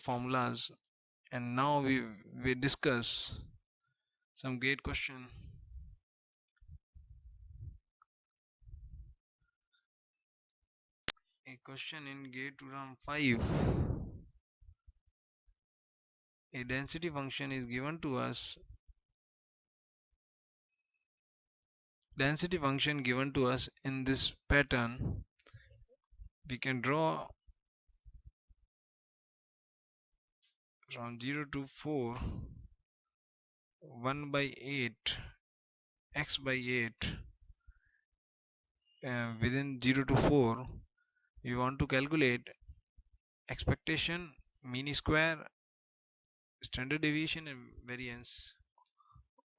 formulas, and now we discuss some great question. A question in gate round 5. A density function is given to us. Density function given to us in this pattern. We can draw from 0 to 4 1 by 8 x by 8 within 0 to 4. We want to calculate expectation, mean square, standard deviation, and variance,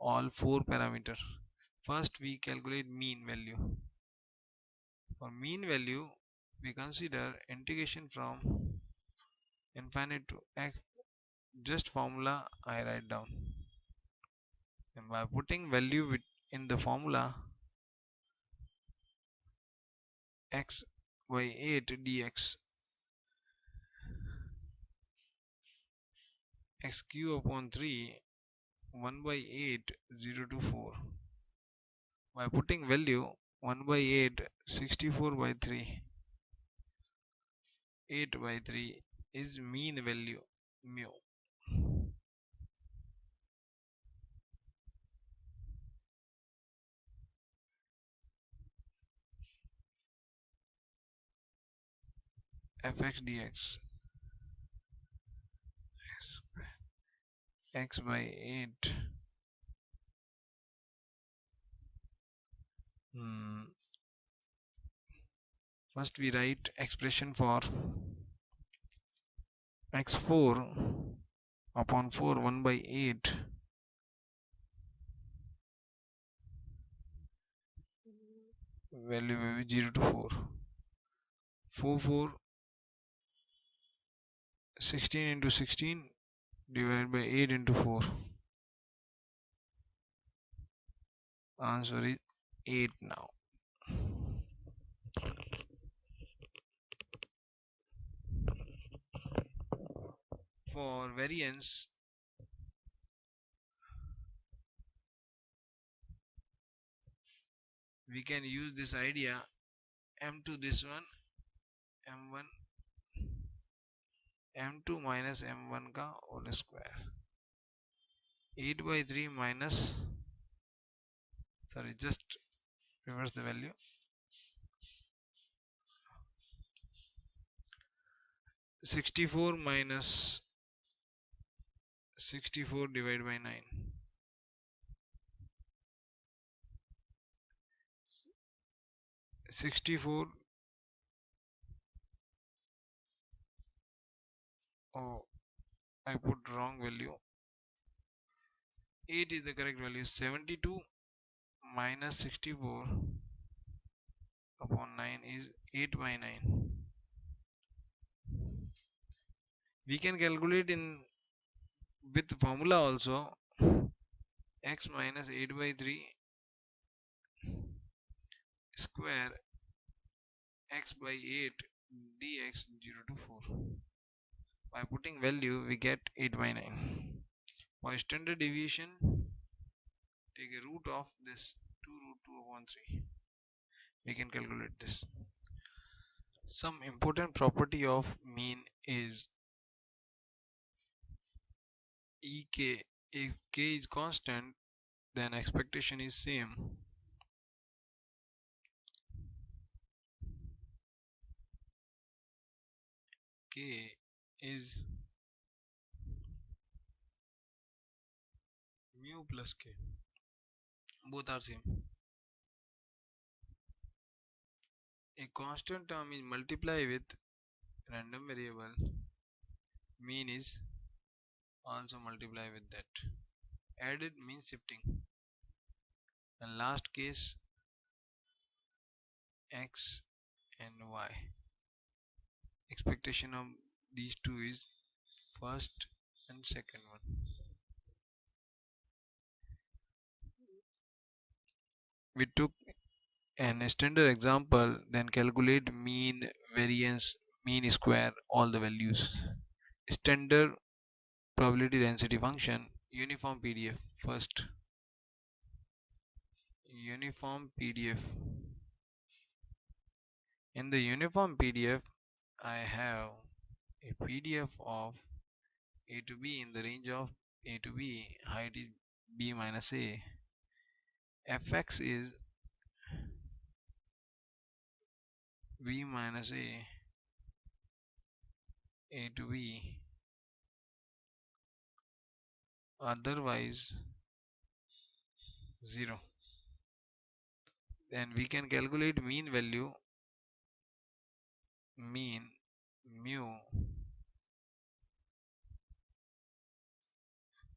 all 4 parameters. First we calculate mean value. For mean value we consider integration from infinite to x. Just formula I write down, and by putting value in the formula, x by 8 dx x cube upon 3 1 by 8 0 to 4. By putting value 1 by 8 64 by 3 8 by 3 is mean value mu. Fx dx x by 8 first we write expression for x4 upon 4 1 by 8 value will be 0 to 4 4 4 16 into 16 divided by 8 into 4. Answer is 8 now. For variance, we can use this idea m2 this one m1 m2 minus m1 का whole square 8 by 3 minus, sorry, just reverse the value, 64 minus 64 divided by 9 64. Oh, I put wrong value. 8 is the correct value. 72 minus 64 upon 9 is 8 by 9. We can calculate in with formula also. X minus 8 by 3 square x by 8 dx 0 to 4. By putting value we get 8 by 9. For standard deviation, take a root of this 2 root 2 upon 3. We can calculate this. Some important property of mean is ek. If k is constant, then expectation is same. K is mu plus k, both are same. A constant term is multiplied with random variable, mean is also multiplied with that. Added means shifting. And last case, x and y. Expectation of these two is first and second one. We took an standard example, then calculate mean, variance, mean square, all the values. standard probability density function, uniform PDF. First, uniform PDF. In the uniform PDF, I have a PDF of a to b in the range of a to b, height is b minus a, fx is b minus a to b, otherwise 0. Then we can calculate mean value, mean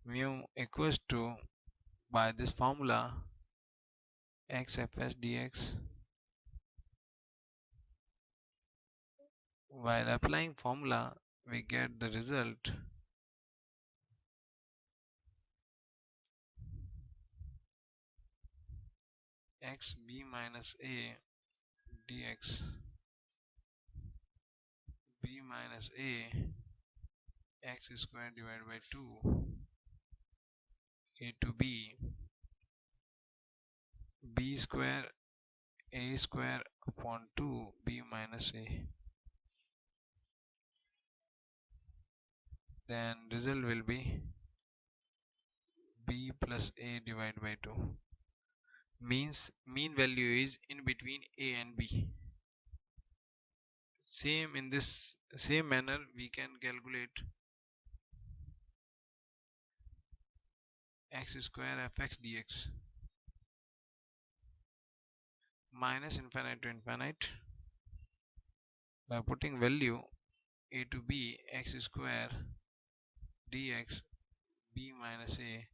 mu equals to, by this formula, xfs dx. While applying formula, we get the result x b minus a dx b minus a x squared divided by 2 a to b square a square upon 2 b minus a. Then result will be b plus a divided by 2. Means mean value is in between a and b. Same in this same manner we can calculate x square fx dx, minus infinite to infinite, by putting value a to b x square dx b minus a.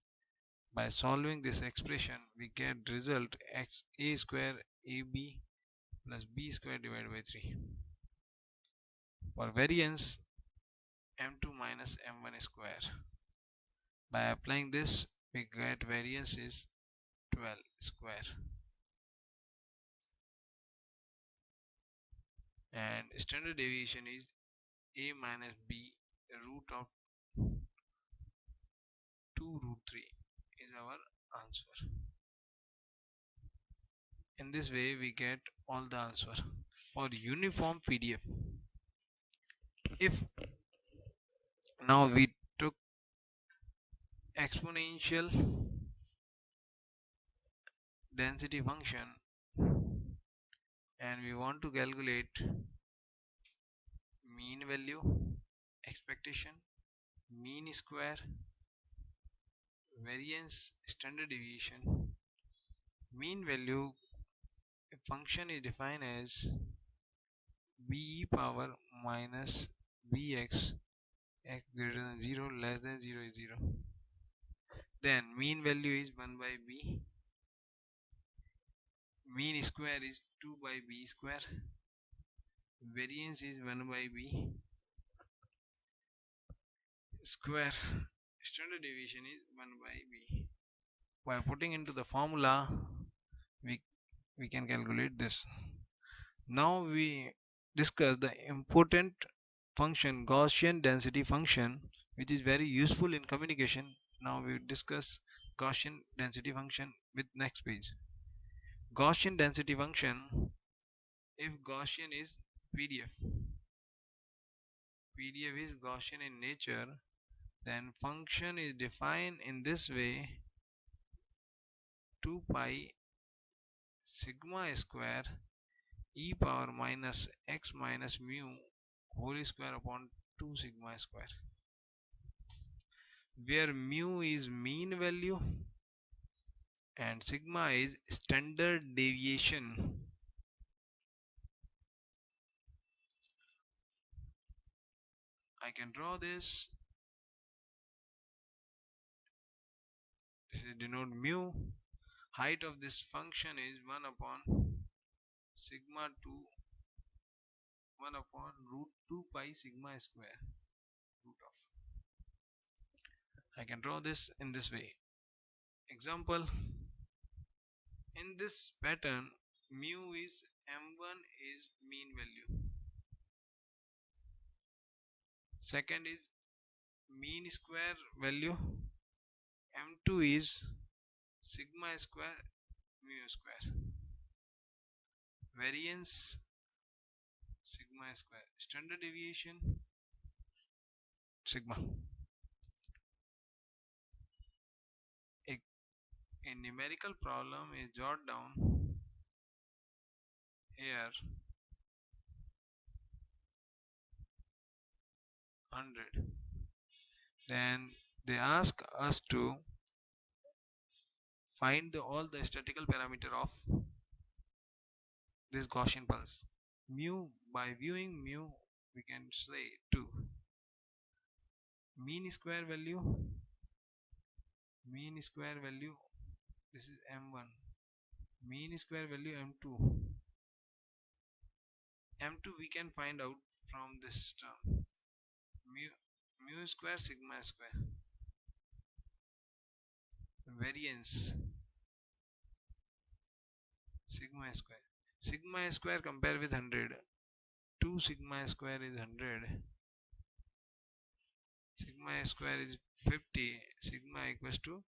By solving this expression, we get result x a square ab plus b square divided by 3. For variance, m2 minus m1 square. By applying this, we get variance is 12 square. And standard deviation is a minus b root of 2 root 3 is our answer. In this way, we get all the answer. For uniform PDF, if now we took exponential density function and we want to calculate mean value, expectation, mean square, variance, standard deviation. Mean value function is defined as b power minus bx, x greater than 0, less than 0 is 0. Then mean value is 1 by b, mean square is 2 by b square, variance is 1 by b square, standard deviation is 1 by b. By putting into the formula, we can calculate this. Now we discuss the important function, Gaussian density function, which is very useful in communication. Now we discuss Gaussian density function with next page. Gaussian density function, if Gaussian is PDF is Gaussian in nature, then function is defined in this way: 2 pi sigma square e power minus x minus mu whole square upon 2 sigma square, where mu is mean value and sigma is standard deviation. I can draw this. This is denote mu. Height of this function is 1 upon sigma 2, 1 upon root 2 pi sigma square root of. I can draw this in this way. Example, in this pattern, mu is m1 is mean value. Second is mean square value m2 is sigma square mu square, variance sigma square, standard deviation sigma. A numerical problem is jot down here 100. Then they ask us to find all the statistical parameter of this Gaussian pulse. Mu, by viewing mu, we can say 2. Mean square value, this is m1. Mean square value m2. M2 we can find out from this term. Mu square sigma square. Variance sigma square. Sigma square compare with 100. 2 sigma square is 100. Sigma square is 50. Sigma equals to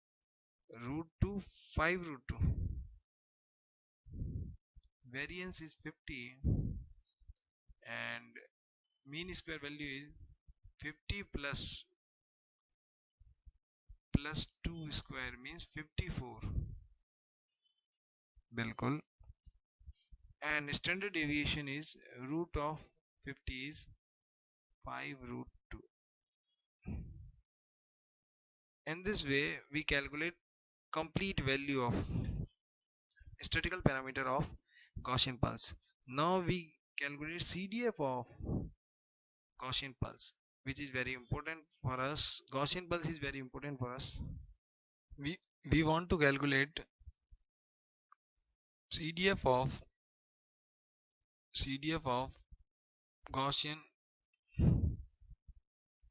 root 2 5 root 2. Variance is 50 and mean square value is 50 plus 2 square means 54. Bilkul. And standard deviation is root of 50 is 5 root 2. In this way we calculate complete value of statistical parameter of Gaussian pulse. Now we calculate CDF of Gaussian pulse, which is very important for us. Gaussian pulse is very important for us. We want to calculate CDF of Gaussian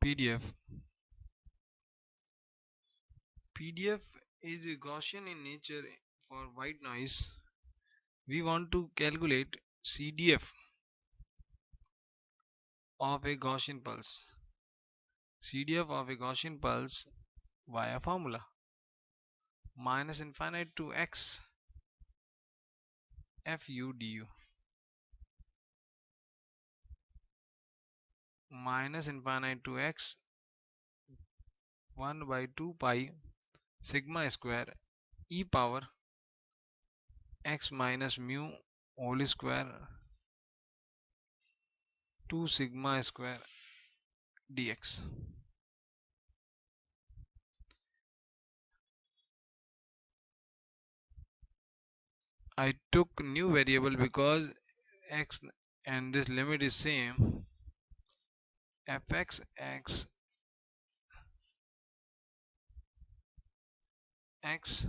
PDF. PDF is Gaussian in nature for white noise. We want to calculate CDF of a Gaussian pulse. CDF of a Gaussian pulse via formula minus infinite to x fu du minus infinite to x 1 by 2 pi sigma square e power x minus mu whole square 2 sigma square dx. I took new variable because x and this limit is same. Fx x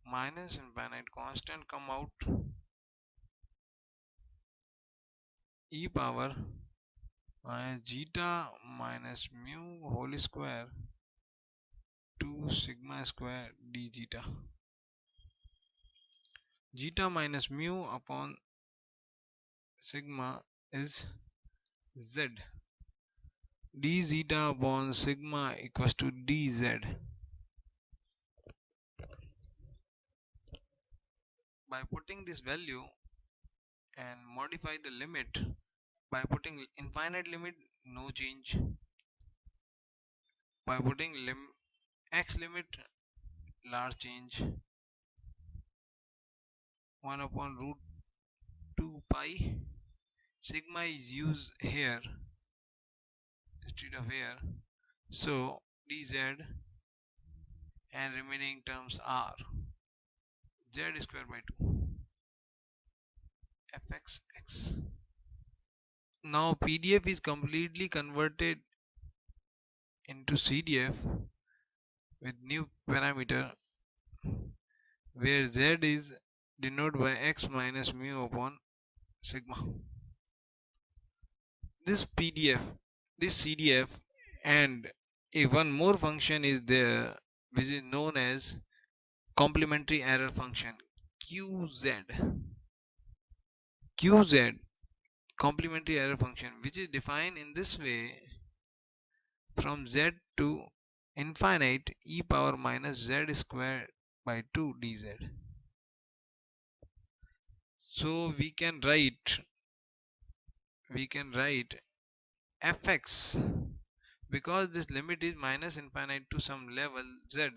minus infinite constant come out e power minus zeta minus mu whole square 2 sigma square d zeta. Zeta minus mu upon sigma is z. D zeta upon sigma equals to dz. By putting this value and modify the limit, by putting infinite limit, no change. By putting x limit, large change. 1 upon root 2 pi. Sigma is used here instead of here. So dz and remaining terms are z square by 2 fxx. Now PDF is completely converted into CDF with new parameter where z is denoted by x minus mu upon sigma. This CDF and one more function is there which is known as complementary error function QZ complementary error function, which is defined in this way. from z to infinite e power minus z squared by 2 dz. So we can write fx, because this limit is minus infinite to some level z,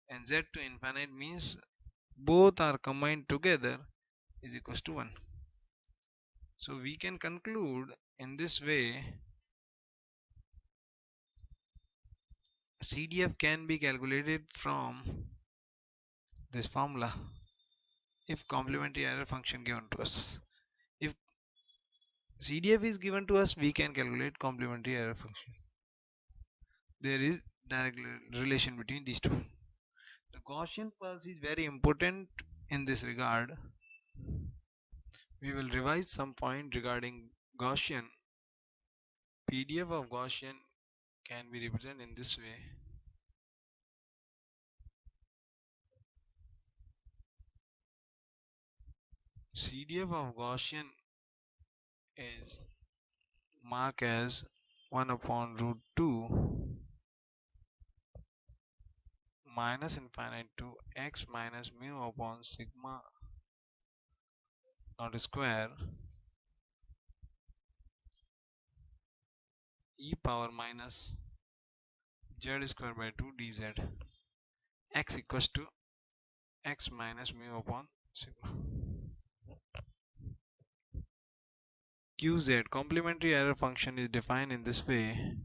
and z to infinite means both are combined together is equals to 1. So we can conclude in this way CDF can be calculated from this formula if complementary error function given to us. If CDF is given to us, we can calculate complementary error function. There is direct relation between these two. The Gaussian pulse is very important in this regard. We will revise some point regarding Gaussian. PDF of Gaussian can be represented in this way. CDF of Gaussian is marked as 1 upon root 2 minus infinite to x minus mu upon sigma naught square e power minus z square by 2 dz, x equals to x minus mu upon sigma. QZ complementary error function is defined in this way: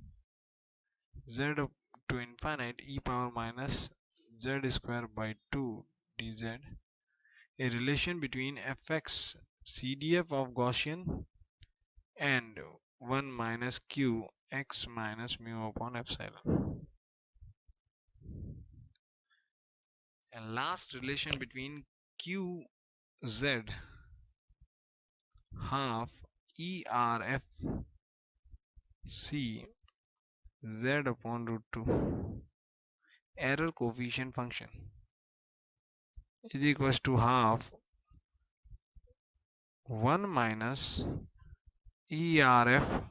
z up to infinite e power minus z square by 2 dz, a relation between fx CDF of Gaussian and 1 minus q x minus mu upon epsilon. And last relation between qz half ERF C z upon root 2 error coefficient function is equals to half 1 minus ERF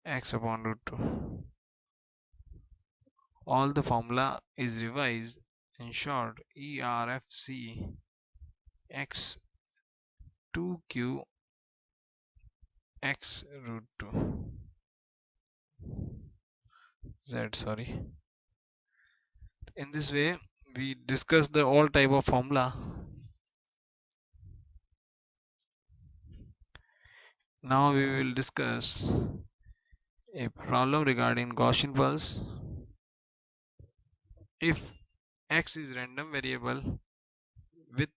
x upon root 2. All the formula is revised. In short, ERFC x 2q x root 2 z, sorry. In this way we discuss the all type of formula. Now we will discuss a problem regarding Gaussian pulse. If x is random variable with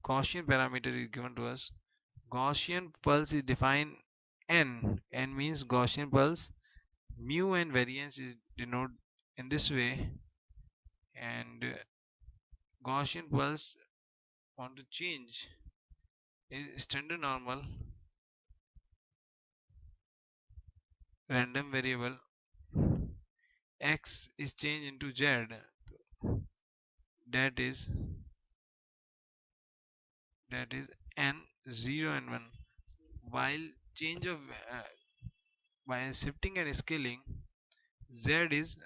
Gaussian parameter is given to us, Gaussian pulse is defined n. N means Gaussian pulse. Mu and variance is denoted in this way, and Gaussian pulse want to change is standard normal random variable. X is changed into z, that is n 0 and 1. While change of by shifting and scaling, z is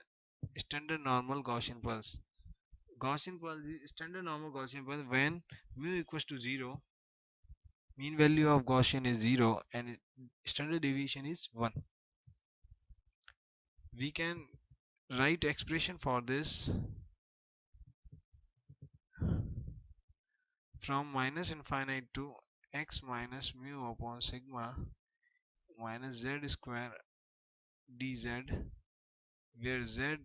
standard normal Gaussian pulse. Gaussian pulse is standard normal Gaussian pulse when mu equals to 0, mean value of Gaussian is 0 and standard deviation is 1. We can write expression for this from minus infinite to x minus mu upon sigma minus z square dz, where z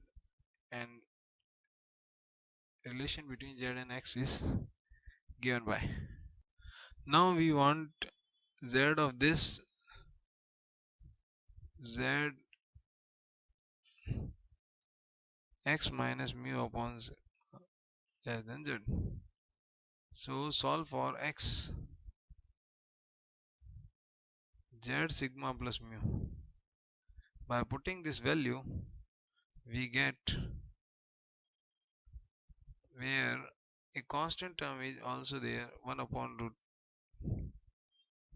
and relation between z and x is given by. Now we want z of this z x minus mu upon z less than z. So solve for x z sigma plus mu. By putting this value, we get where a constant term is also there, 1 upon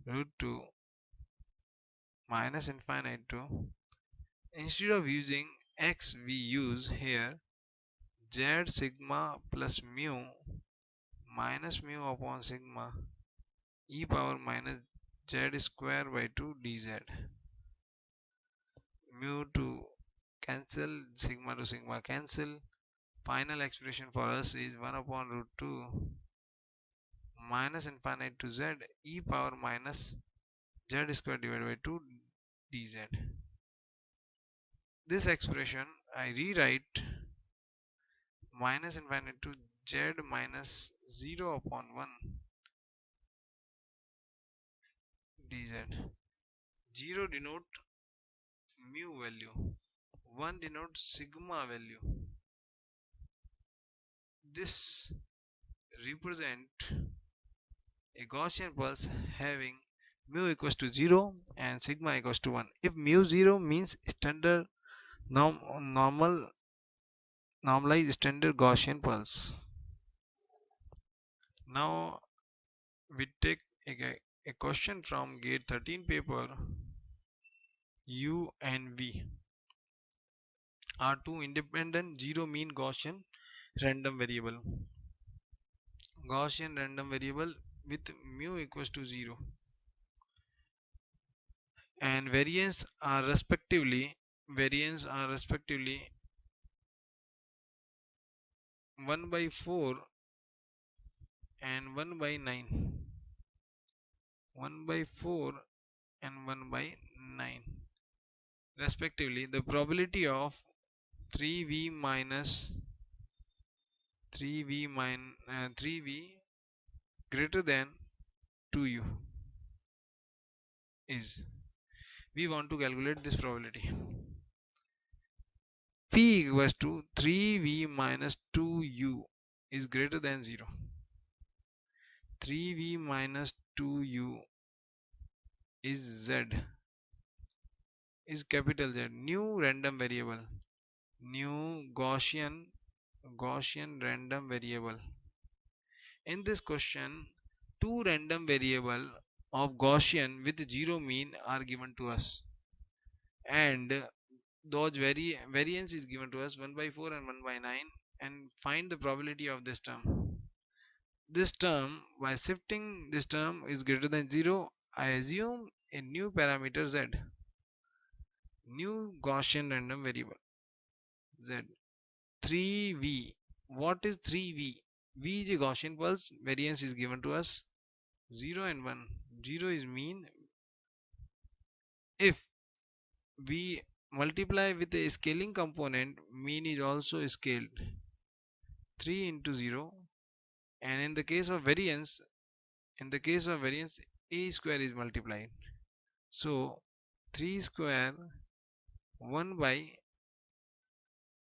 root 2 minus infinite to, instead of using x we use here z sigma plus mu minus mu upon sigma e power minus z square by 2 dz. Mu to cancel, sigma to sigma cancel. Final expression for us is 1 upon root 2 minus infinite to z e power minus z square divided by 2 dz. This expression I rewrite minus infinite to z minus 0 upon 1 dz. 0 denote mu value, 1 denotes sigma value. This represent a Gaussian pulse having mu equals to 0 and sigma equals to 1. If mu 0 means standard normalized standard Gaussian pulse. Now we take a question from gate 13 paper. U and V are two independent zero mean Gaussian random variable. Gaussian random variable with mu equals to 0 and variance are respectively 1 by 4 and 1 by 9, 1 by 4 and 1 by 9 respectively. The probability of 3v minus 3v greater than 2u is, we want to calculate this probability. P equals to 3v minus 2u is greater than 0. 3v minus 2u is z, is capital Z, new random variable, new Gaussian random variable. In this question, two random variable of Gaussian with 0 mean are given to us, and those variance is given to us 1 by 4 and 1 by 9, and find the probability of this term. This term, by shifting this term is greater than 0, I assume a new parameter z, new Gaussian random variable z. 3v, what is 3v? V is a Gaussian pulse, variance is given to us 0 and 1. 0 is mean. If we multiply with a scaling component, mean is also scaled 3 into 0, and in the case of variance a square is multiplied, so 3 square 1 by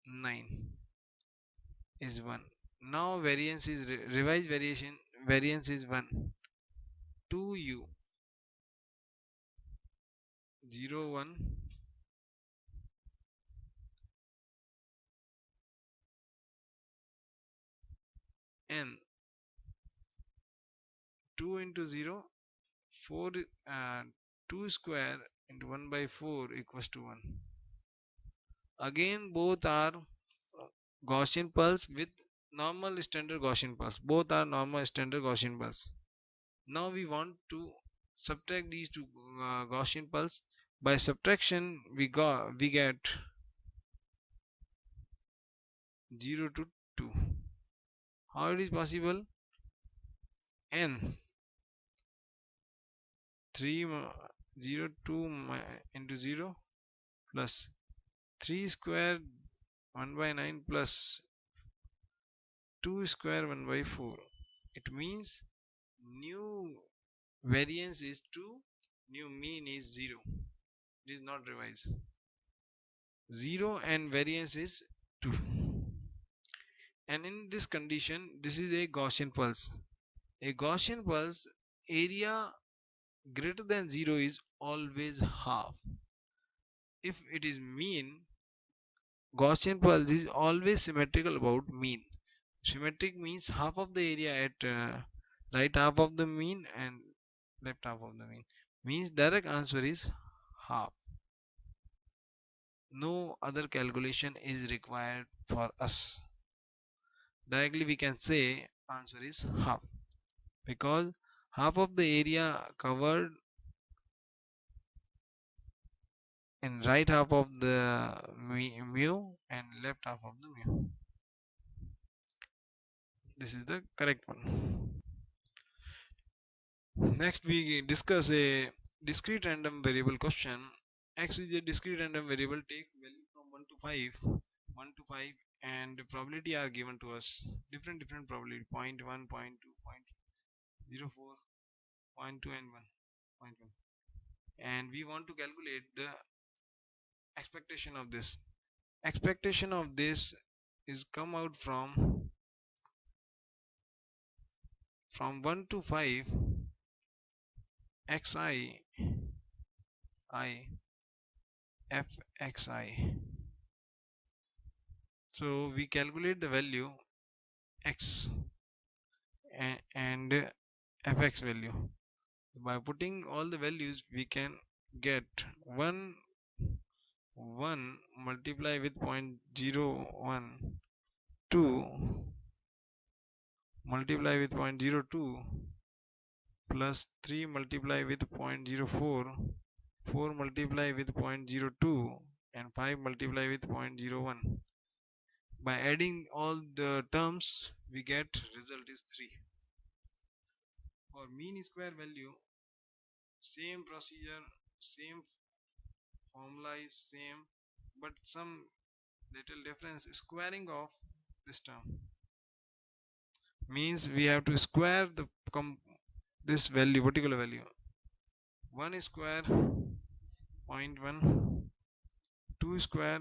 9 is 1. Now variance is revised variance is 1, 2u 0 1 and 2 into 0 4, 2 square into 1 by 4 equals to 1. Again both are Gaussian pulse with normal standard Gaussian pulse. Both are normal standard Gaussian pulse. Now we want to subtract these two Gaussian pulse. By subtraction we get 0 to 2. How it is possible? N 3 0 2 into 0 plus 3 square 1 by 9 plus 2 square 1 by 4. It means new variance is 2, new mean is 0. It is not revised. 0 and variance is 2. And in this condition, this is a Gaussian pulse. A Gaussian pulse area greater than 0 is always half. If it is mean, Gaussian pulse is always symmetrical about mean. Symmetric means half of the area at right half of the mean and left half of the mean. Means direct answer is half. No other calculation is required for us. Directly we can say answer is half, because half of the area covered in right half of the mu and left half of the mu. This is the correct one. Next we discuss a discrete random variable question. X is a discrete random variable. Take value from 1 to 5, 1 to 5, and probability are given to us. Different probability, 0.1, 0.2, 0.04, 0.2 and 1, 0.1. And we want to calculate the expectation of this. Expectation of this is come out from 1 to 5 xi I fxi. So we calculate the value x and fx value. By putting all the values we can get 1 multiply with 0.01, 2 multiply with 0.02, plus 3 multiply with 0.04, 4 multiply with 0.02, and 5 multiply with 0.01. By adding all the terms we get result is 3. For mean square value, same procedure, same formula is same, but some little difference. Squaring of this term means we have to square the this value, particular value. 1 square 0.1, 2 square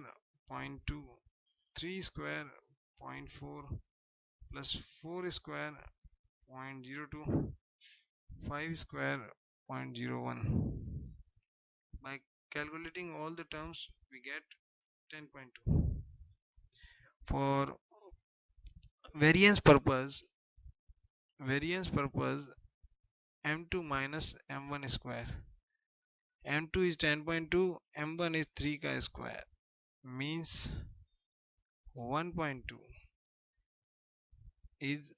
0.2, 3 square 0.4, plus 4 square 0.02, 5 square 0.01. By calculating all the terms we get 10.2. For variance purpose m2 minus m1 square. m2 is 10.2, m1 is 3 ka square, means 1.2 is